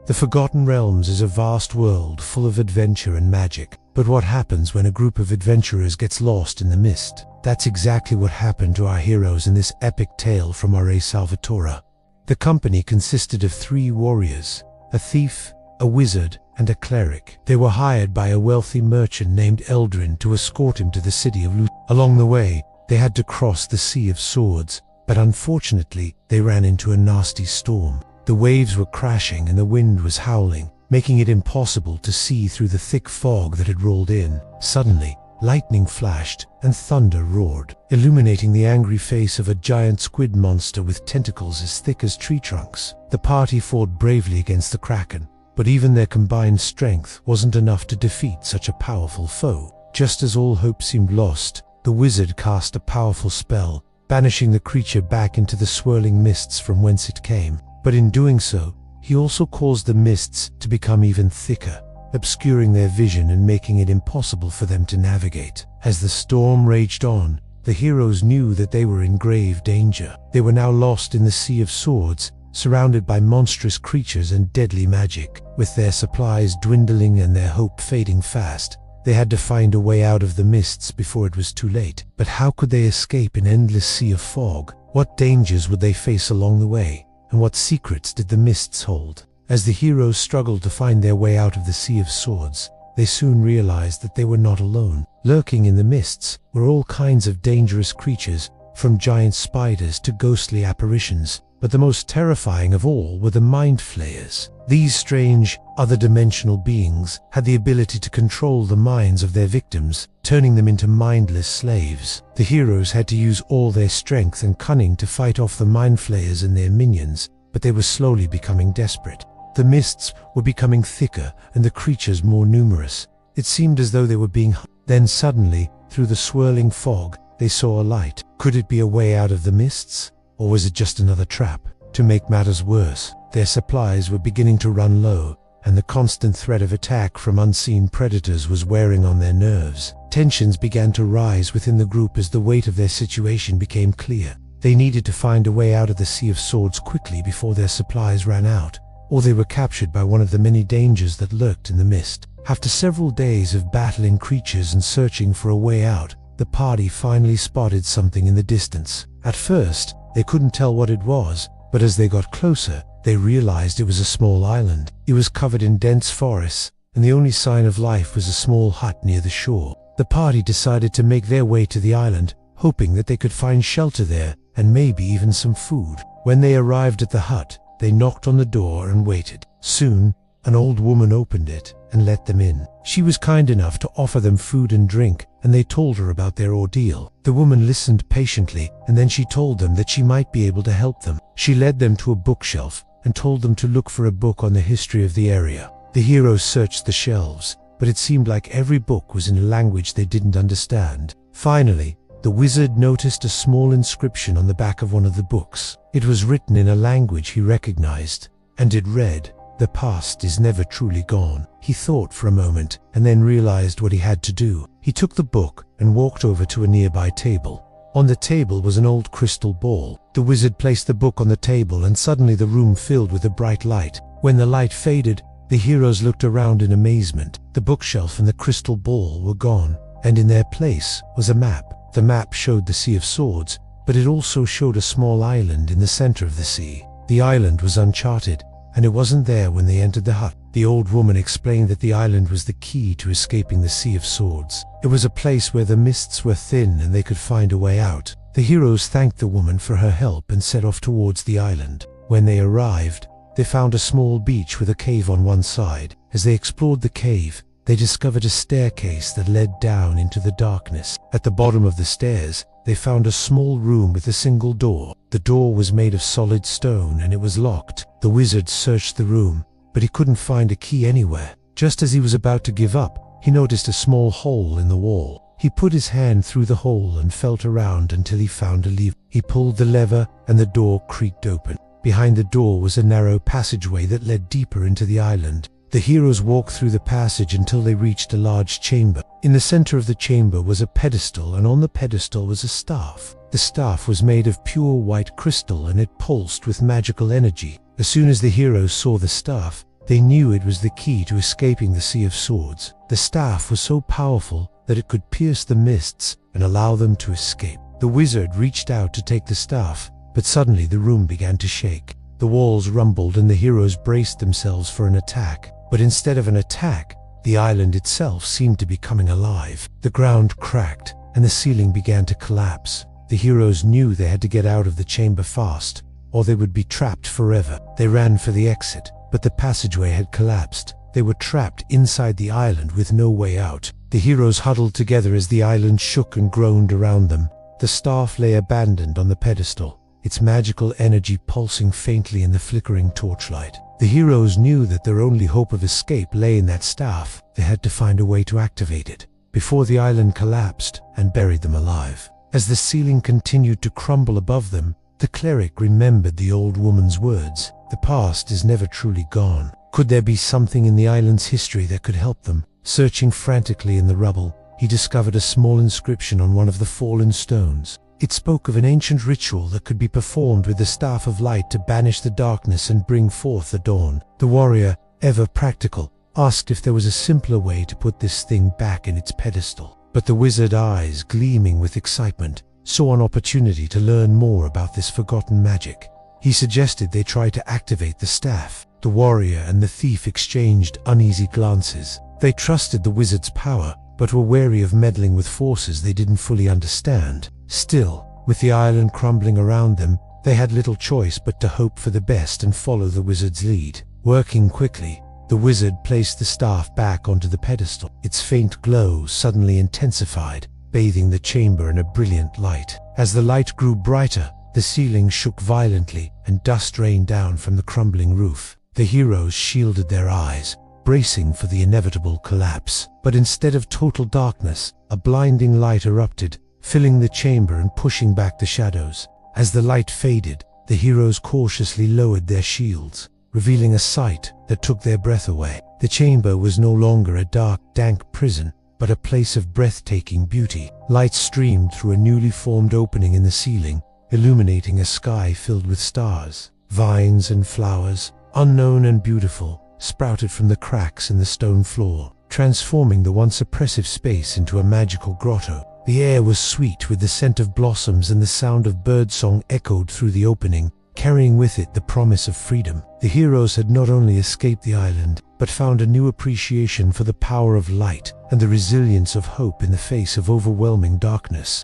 The Forgotten Realms is a vast world full of adventure and magic. But what happens when a group of adventurers gets lost in the mist? That's exactly what happened to our heroes in this epic tale from R.A. Salvatore. The company consisted of 3 warriors, a thief, a wizard, and a cleric. They were hired by a wealthy merchant named Eldrin to escort him to the city of Lut. Along the way, they had to cross the Sea of Swords, but unfortunately, they ran into a nasty storm. The waves were crashing and the wind was howling, making it impossible to see through the thick fog that had rolled in. Suddenly, lightning flashed and thunder roared, illuminating the angry face of a giant squid monster with tentacles as thick as tree trunks. The party fought bravely against the kraken, but even their combined strength wasn't enough to defeat such a powerful foe. Just as all hope seemed lost, the wizard cast a powerful spell, banishing the creature back into the swirling mists from whence it came. But in doing so, he also caused the mists to become even thicker, obscuring their vision and making it impossible for them to navigate. As the storm raged on, the heroes knew that they were in grave danger. They were now lost in the Sea of Swords, surrounded by monstrous creatures and deadly magic. With their supplies dwindling and their hope fading fast, they had to find a way out of the mists before it was too late. But how could they escape an endless sea of fog? What dangers would they face along the way? And what secrets did the mists hold? As the heroes struggled to find their way out of the Sea of Swords, they soon realized that they were not alone. Lurking in the mists were all kinds of dangerous creatures, from giant spiders to ghostly apparitions. But the most terrifying of all were the Mind Flayers. These strange, other-dimensional beings had the ability to control the minds of their victims, turning them into mindless slaves. The heroes had to use all their strength and cunning to fight off the Mind Flayers and their minions, but they were slowly becoming desperate. The mists were becoming thicker and the creatures more numerous. It seemed as though they were being hunted. Then suddenly, through the swirling fog, they saw a light. Could it be a way out of the mists? Or was it just another trap? To make matters worse, their supplies were beginning to run low, and the constant threat of attack from unseen predators was wearing on their nerves. Tensions began to rise within the group as the weight of their situation became clear. They needed to find a way out of the Sea of Swords quickly before their supplies ran out, or they were captured by one of the many dangers that lurked in the mist. After several days of battling creatures and searching for a way out, the party finally spotted something in the distance. At first, they couldn't tell what it was, but as they got closer, they realized it was a small island. It was covered in dense forests, and the only sign of life was a small hut near the shore. The party decided to make their way to the island, hoping that they could find shelter there and maybe even some food. When they arrived at the hut, they knocked on the door and waited. Soon, an old woman opened it and let them in. She was kind enough to offer them food and drink, and they told her about their ordeal. The woman listened patiently, and then she told them that she might be able to help them. She led them to a bookshelf and told them to look for a book on the history of the area. The heroes searched the shelves, but it seemed like every book was in a language they didn't understand. Finally, the wizard noticed a small inscription on the back of one of the books. It was written in a language he recognized, and it read, "The past is never truly gone." He thought for a moment and then realized what he had to do. He took the book and walked over to a nearby table. On the table was an old crystal ball. The wizard placed the book on the table and suddenly the room filled with a bright light. When the light faded, the heroes looked around in amazement. The bookshelf and the crystal ball were gone, and in their place was a map. The map showed the Sea of Swords, but it also showed a small island in the center of the sea. The island was uncharted, and it wasn't there when they entered the hut. The old woman explained that the island was the key to escaping the Sea of Swords. It was a place where the mists were thin and they could find a way out. The heroes thanked the woman for her help and set off towards the island. When they arrived, they found a small beach with a cave on one side. As they explored the cave, they discovered a staircase that led down into the darkness. At the bottom of the stairs, they found a small room with a single door. The door was made of solid stone and it was locked. The wizard searched the room, but he couldn't find a key anywhere. Just as he was about to give up, he noticed a small hole in the wall. He put his hand through the hole and felt around until he found a lever. He pulled the lever and the door creaked open. Behind the door was a narrow passageway that led deeper into the island. The heroes walked through the passage until they reached a large chamber. In the center of the chamber was a pedestal, and on the pedestal was a staff. The staff was made of pure white crystal and it pulsed with magical energy. As soon as the heroes saw the staff, They knew it was the key to escaping the Sea of Swords. The staff was so powerful that it could pierce the mists and allow them to escape. The wizard reached out to take the staff, but suddenly the room began to shake. The walls rumbled and the heroes braced themselves for an attack. But instead of an attack, the island itself seemed to be coming alive. The ground cracked and the ceiling began to collapse. The heroes knew they had to get out of the chamber fast, or they would be trapped forever. They ran for the exit, but the passageway had collapsed. They were trapped inside the island with no way out. The heroes huddled together as the island shook and groaned around them. The staff lay abandoned on the pedestal, its magical energy pulsing faintly in the flickering torchlight. The heroes knew that their only hope of escape lay in that staff. They had to find a way to activate it before the island collapsed and buried them alive. As the ceiling continued to crumble above them, the cleric remembered the old woman's words. The past is never truly gone. Could there be something in the island's history that could help them? Searching frantically in the rubble, he discovered a small inscription on one of the fallen stones. It spoke of an ancient ritual that could be performed with the Staff of Light to banish the darkness and bring forth the dawn. The warrior, ever practical, asked if there was a simpler way to put this thing back in its pedestal. But the wizard's eyes, gleaming with excitement, saw an opportunity to learn more about this forgotten magic. He suggested they try to activate the staff. The warrior and the thief exchanged uneasy glances. They trusted the wizard's power, but were wary of meddling with forces they didn't fully understand. Still, with the island crumbling around them, they had little choice but to hope for the best and follow the wizard's lead. Working quickly, the wizard placed the staff back onto the pedestal. Its faint glow suddenly intensified, bathing the chamber in a brilliant light. As the light grew brighter, the ceiling shook violently and dust rained down from the crumbling roof. The heroes shielded their eyes, bracing for the inevitable collapse. But instead of total darkness, a blinding light erupted, filling the chamber and pushing back the shadows. As the light faded, the heroes cautiously lowered their shields, revealing a sight that took their breath away. The chamber was no longer a dark, dank prison, but a place of breathtaking beauty. Light streamed through a newly formed opening in the ceiling, illuminating a sky filled with stars. Vines and flowers, unknown and beautiful, sprouted from the cracks in the stone floor, transforming the once oppressive space into a magical grotto. The air was sweet with the scent of blossoms, and the sound of birdsong echoed through the opening, carrying with it the promise of freedom. The heroes had not only escaped the island, but found a new appreciation for the power of light and the resilience of hope in the face of overwhelming darkness.